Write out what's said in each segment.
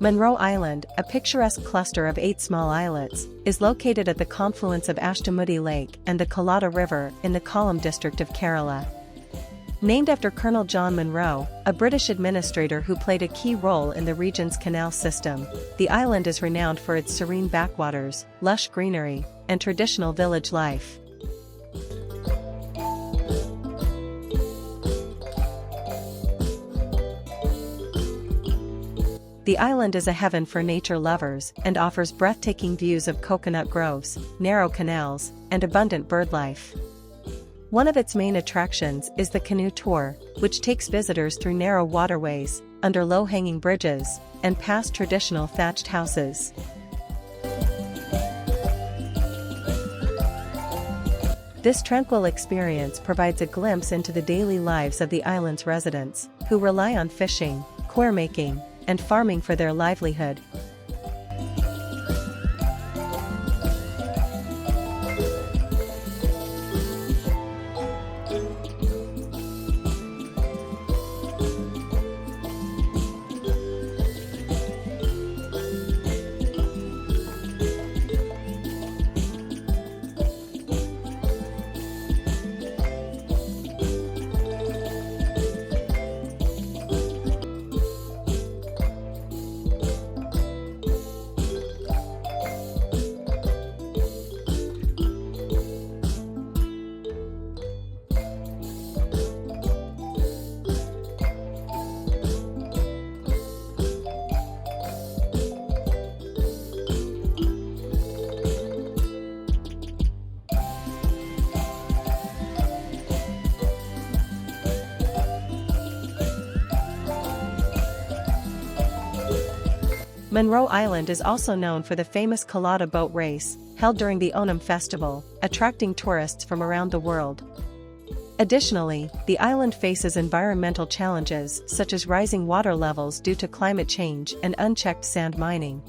Munroe Island, a picturesque cluster of 8 small islets, is located at the confluence of Ashtamudilake and the Collada River in the Kollam district of Kerala. Named after Colonel John Munroe, a British administrator who played a key role in the region's canal system, the island is renowned for its serene backwaters, lush greenery, and traditional village life. The island is a heaven for nature lovers and offers breathtaking views of coconut groves, narrow canals, and abundant birdlife. One of its main attractions is the canoe tour, which takes visitors through narrow waterways, under low-hanging bridges, and past traditional thatched houses. This tranquil experience provides a glimpse into the daily lives of the island's residents, who rely on fishing, coir making, and farming for their livelihood. Munroe Island is also known for the famous Collada boat race, held during the Onam festival, attracting tourists from around the world. Additionally, the island faces environmental challenges such as rising water levels due to climate change and unchecked sand mining.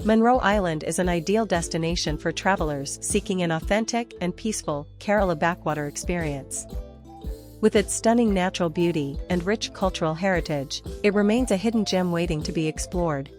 Munroe Island is an ideal destination for travelers seeking an authentic and peaceful Kerala backwater experience. With its stunning natural beauty and rich cultural heritage, it remains a hidden gem waiting to be explored.